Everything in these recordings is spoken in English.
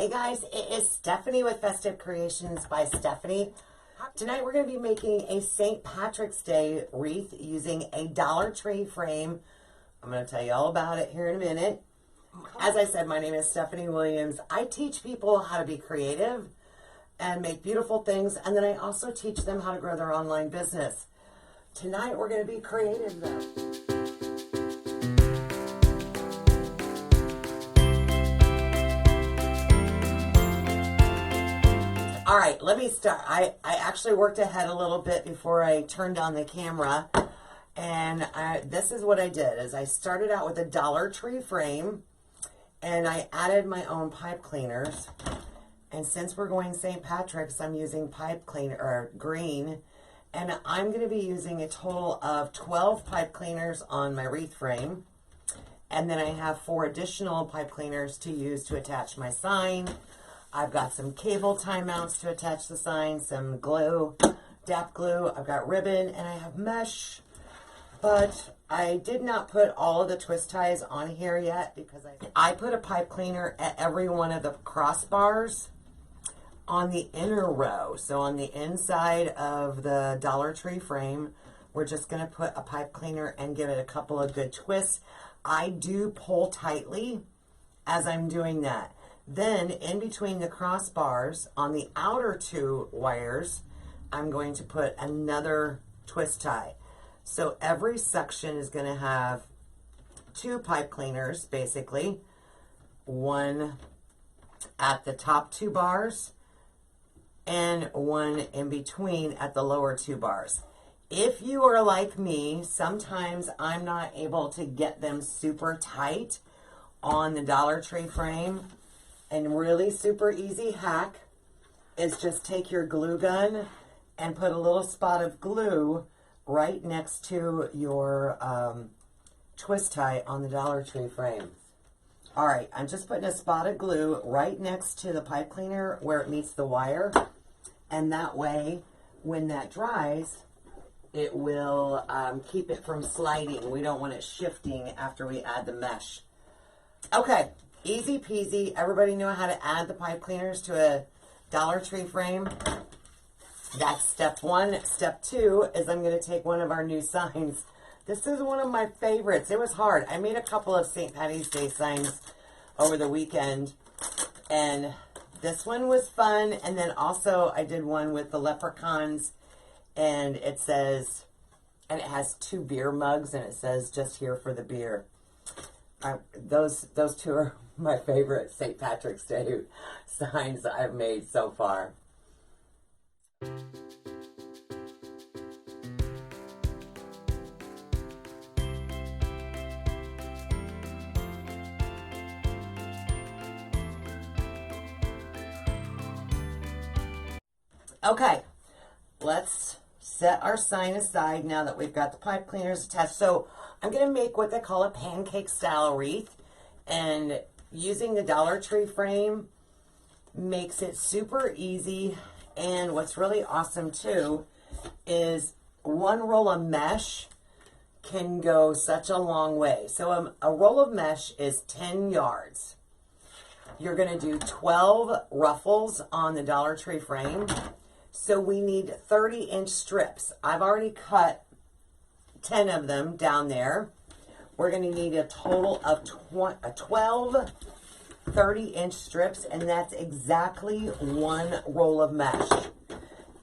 Hey guys, it is Stephanie with Festive Creations by Stephanie. Tonight we're going to be making a St. Patrick's Day wreath using a Dollar Tree frame. I'm going to tell you all about it here in a minute. As I said, my name is Stephanie Williams. I teach people how to be creative and make beautiful things, and then I also teach them how to grow their online business. Tonight we're going to be creative though. All right, let me start. I actually worked ahead a little bit before I turned on the camera. And this is what I did, is I started out with a Dollar Tree frame. And I added my own pipe cleaners. And since we're going St. Patrick's, I'm using pipe cleaner, or green. And I'm going to be using a total of 12 pipe cleaners on my wreath frame. And then I have 4 additional pipe cleaners to use to attach my sign. I've got some cable tie mounts to attach the sign, some glue, DAP glue. I've got ribbon, and I have mesh. But I did not put all of the twist ties on here yet because I put a pipe cleaner at every one of the crossbars on the inner row. So on the inside of the Dollar Tree frame, we're just going to put a pipe cleaner and give it a couple of good twists. I do pull tightly as I'm doing that. Then in between the crossbars on the outer 2 wires, I'm going to put another twist tie. So every section is going to have 2 pipe cleaners, basically. One at the top 2 bars and one in between at the lower 2 bars. If you are like me, sometimes I'm not able to get them super tight on the Dollar Tree frame. And really super easy hack is just take your glue gun and put a little spot of glue right next to your twist tie on the Dollar Tree frame. All right, I'm just putting a spot of glue right next to the pipe cleaner where it meets the wire. And that way, when that dries, it will keep it from sliding. We don't want it shifting after we add the mesh. Okay, easy peasy. Everybody know how to add the pipe cleaners to a Dollar Tree frame. That's step 1. Step 2 is I'm going to take one of our new signs. This is one of my favorites. It was hard. I made a couple of St. Patty's Day signs over the weekend, and this one was fun. And then also I did one with the leprechauns, and it says, and it has 2 beer mugs, and it says, just here for the beer. Those 2 are my favorite St. Patrick's Day signs I've made so far. Okay, let's set our sign aside now that we've got the pipe cleaners attached. So I'm going to make what they call a pancake style wreath, and using the Dollar Tree frame makes it super easy. And what's really awesome too is 1 roll of mesh can go such a long way. So a roll of mesh is 10 yards. You're going to do 12 ruffles on the Dollar Tree frame. So we need 30-inch strips. I've already cut 10 of them down there. We're going to need a total of 12 30-inch strips, and that's exactly 1 roll of mesh.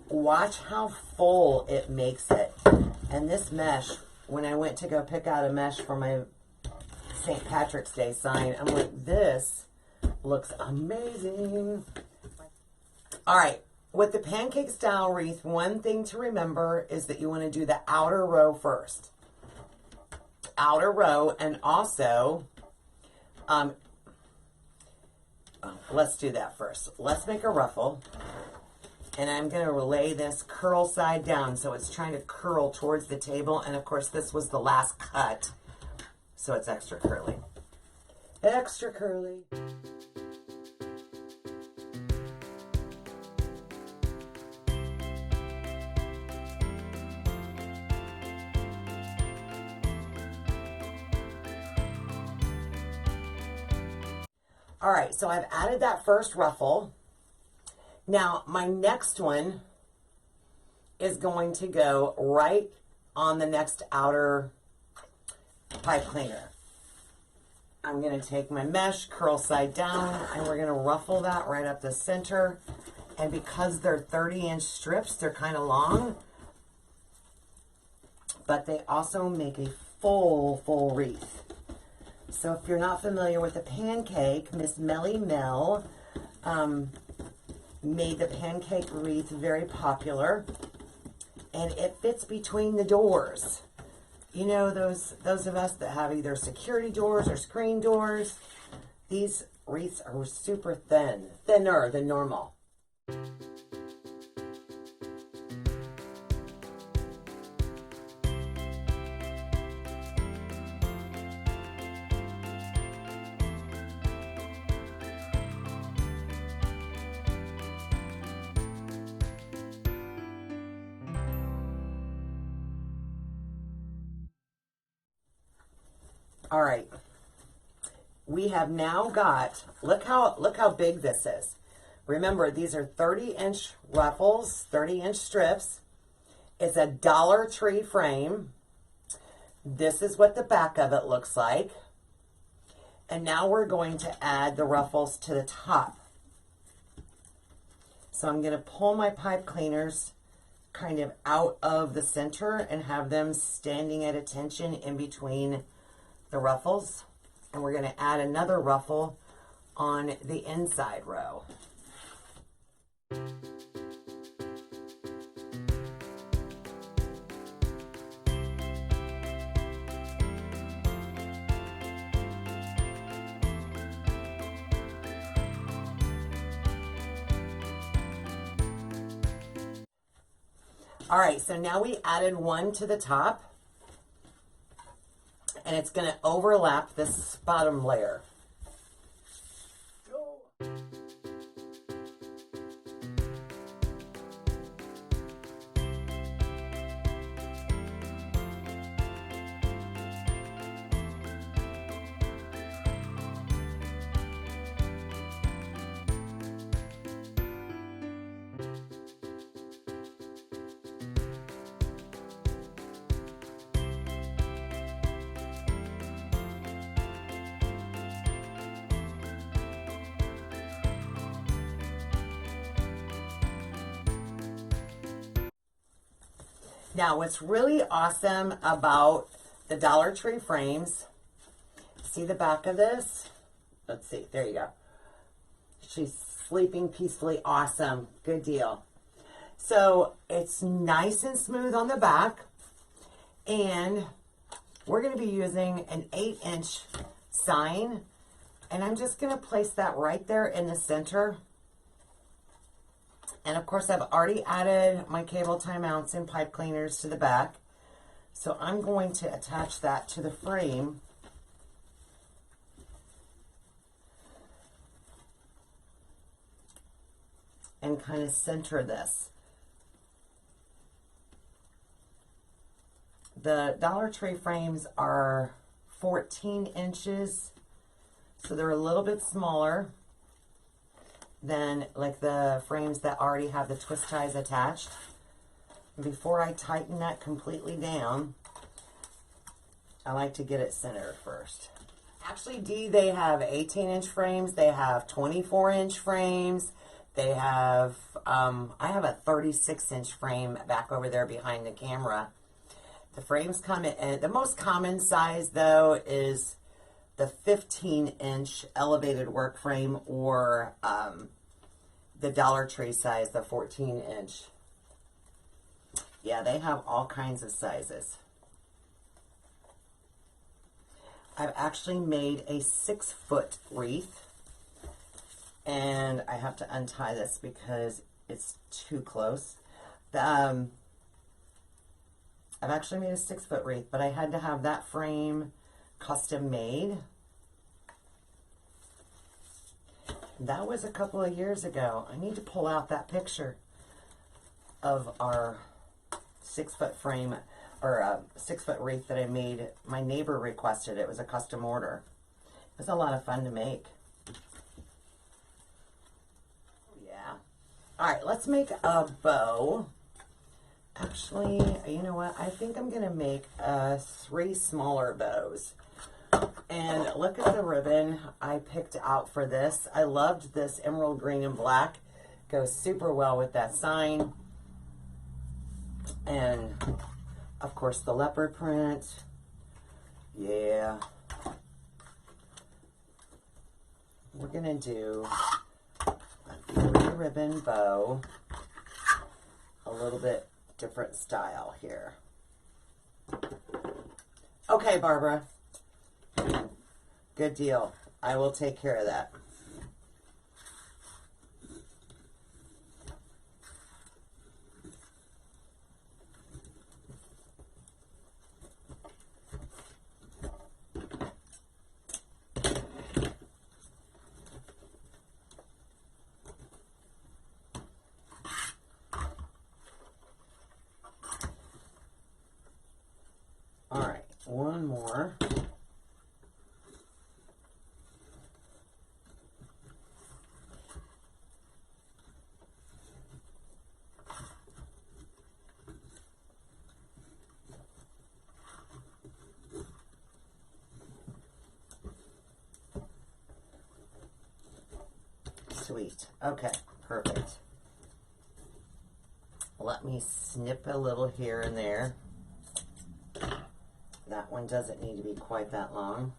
Watch how full it makes it. And this mesh, when I went to go pick out a mesh for my St. Patrick's Day sign, I'm like, this looks amazing. All right, with the pancake style wreath, one thing to remember is that you want to do the outer row first. Outer row, and also, let's do that first. Let's make a ruffle, and I'm going to lay this curl side down, so it's trying to curl towards the table, and of course this was the last cut, so it's extra curly. Extra curly. All right, so I've added that first ruffle. Now, my next one is going to go right on the next outer pipe cleaner. I'm going to take my mesh, curl side down, and we're going to ruffle that right up the center. And because they're 30-inch strips, they're kind of long, but they also make a full wreath. So if you're not familiar with the pancake, Miss Melly Mel made the pancake wreath very popular, and it fits between the doors. You know, those of us that have either security doors or screen doors, these wreaths are super thin, thinner than normal. All right, we have now got, look how big this is. Remember, these are 30-inch ruffles, 30-inch strips. It's a Dollar Tree frame. This is what the back of it looks like. And now we're going to add the ruffles to the top. So I'm going to pull my pipe cleaners kind of out of the center and have them standing at attention in between the ruffles. And we're going to add another ruffle on the inside row. All right, so now we added one to the top, and it's going to overlap this bottom layer. Now, what's really awesome about the Dollar Tree frames, see the back of this? Let's see, there you go. She's sleeping peacefully, awesome, good deal. So it's nice and smooth on the back, and we're gonna be using an 8-inch sign, and I'm just gonna place that right there in the center. And of course, I've already added my cable tie mounts and pipe cleaners to the back. So I'm going to attach that to the frame. And kind of center this. The Dollar Tree frames are 14 inches, so they're a little bit smaller than like the frames that already have the twist ties attached. And before I tighten that completely down, I like to get it centered first. Actually, they have 18-inch frames, they have 24-inch frames, they have, I have a 36-inch frame back over there behind the camera. The frames come in, the most common size though is the 15-inch elevated work frame, or the Dollar Tree size, the 14-inch. Yeah, they have all kinds of sizes. I've actually made a 6-foot wreath, and I have to untie this because it's too close. I've actually made a 6-foot wreath, but I had to have that frame custom made. That was a couple of years ago. I need to pull out that picture of our 6-foot frame, or 6-foot wreath that I made. My neighbor requested it. It was a custom order. It was a lot of fun to make. All right, let's make a bow. Actually, you know what? I think I'm going to make 3 smaller bows. And look at the ribbon I picked out for this. I loved this emerald green and black. Goes super well with that sign. And, of course, the leopard print. Yeah. We're going to do a 3-ribbon bow. A little bit different style here. Okay, Barbara. Good deal. I will take care of that. All right, one more. Sweet. Okay, perfect. Let me snip a little here and there. That one doesn't need to be quite that long.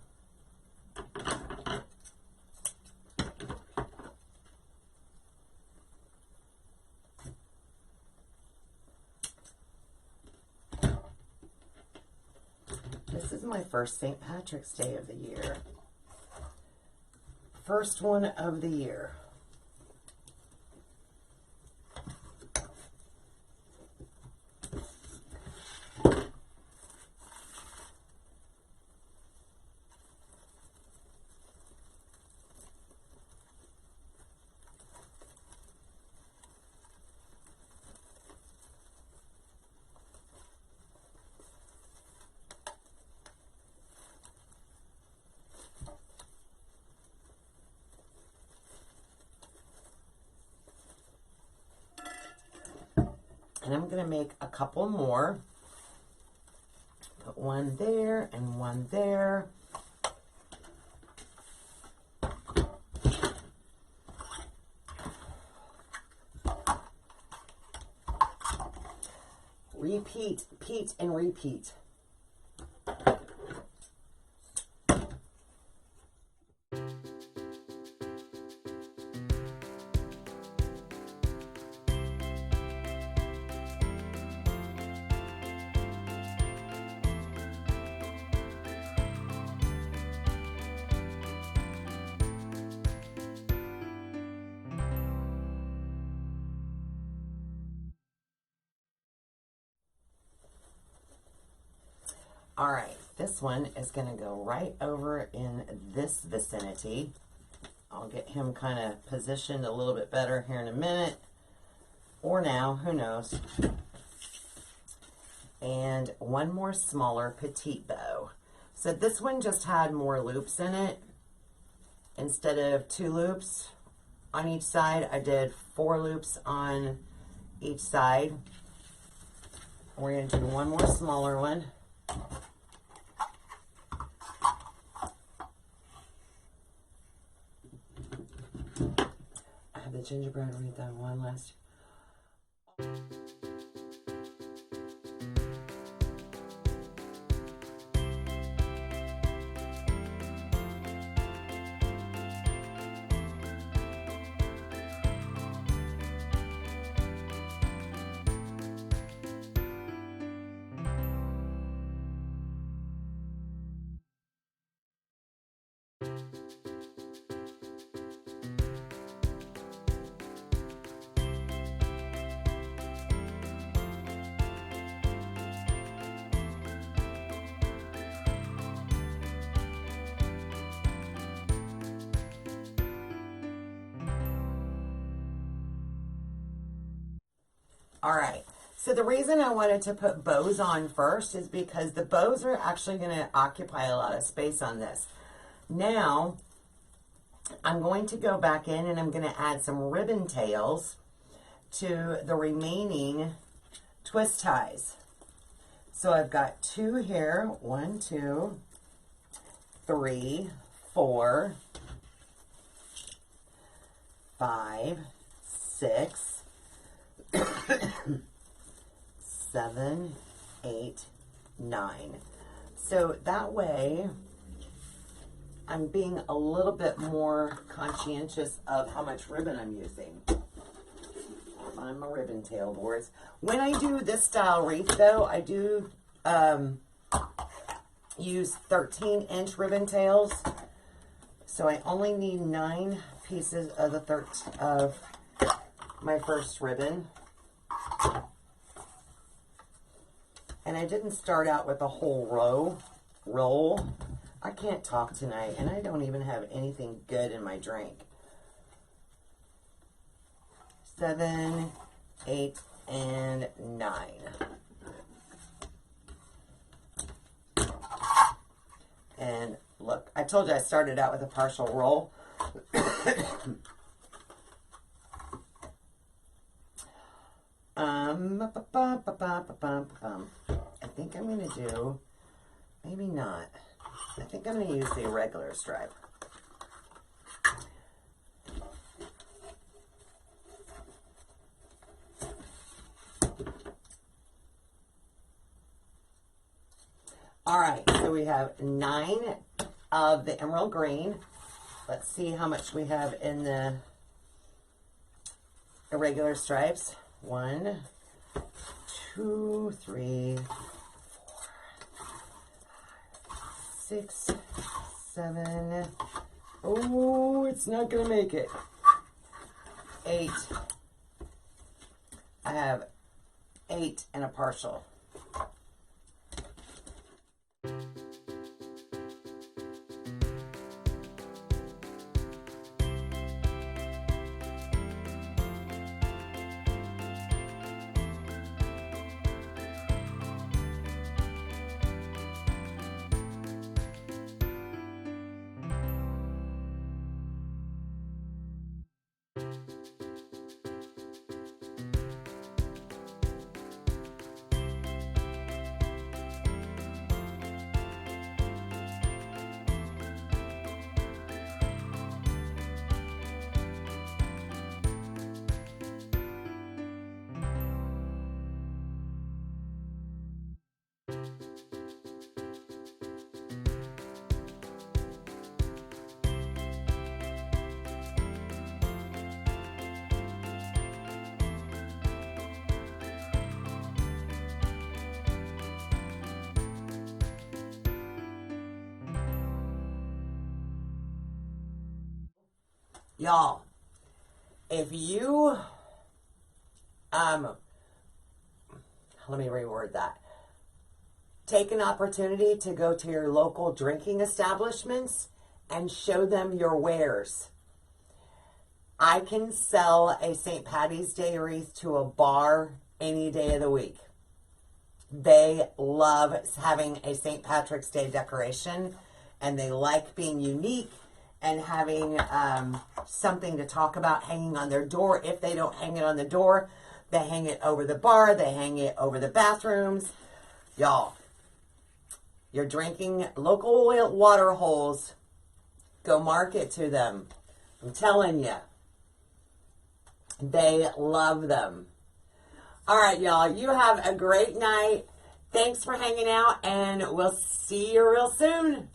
This is my first St. Patrick's Day of the year. First one of the year. And I'm going to make a couple more. Put one there and one there. Repeat, repeat, and repeat. All right, this one is going to go right over in this vicinity. I'll get him kind of positioned a little bit better here in a minute, or now, who knows. And one more smaller petite bow. So this one just had more loops in it. Instead of 2 loops on each side, I did 4 loops on each side. We're going to do one more smaller one. I have the gingerbread wreath on one last. All right, so the reason I wanted to put bows on first is because the bows are actually going to occupy a lot of space on this. Now, I'm going to go back in and I'm going to add some ribbon tails to the remaining twist ties. So I've got 2 here. 1, 2, 3, 4, 5, 6, 7, 8, 9. So that way I'm being a little bit more conscientious of how much ribbon I'm using. I'm a ribbon-tailed horse. When I do this style wreath, though, I do use 13-inch ribbon tails. So I only need 9 pieces of of my first ribbon. And I didn't start out with a whole roll. I can't talk tonight, and I don't even have anything good in my drink. 7, 8, and 9. And look, I told you I started out with a partial roll. I think I'm going to do, maybe not. I think I'm going to use the irregular stripe. All right, so we have 9 of the emerald green. Let's see how much we have in the irregular stripes. 1, 2, 3, 4, 5, 6, 7. Oh, it's not going to make it. 8. I have 8 and a partial. Y'all, if you, let me reword that. Take an opportunity to go to your local drinking establishments and show them your wares. I can sell a St. Patty's Day wreath to a bar any day of the week. They love having a St. Patrick's Day decoration, and they like being unique and having something to talk about hanging on their door. If they don't hang it on the door, they hang it over the bar, they hang it over the bathrooms. Y'all, you're drinking local water holes, go market to them. I'm telling you, they love them. All right, y'all, you have a great night. Thanks for hanging out, and we'll see you real soon.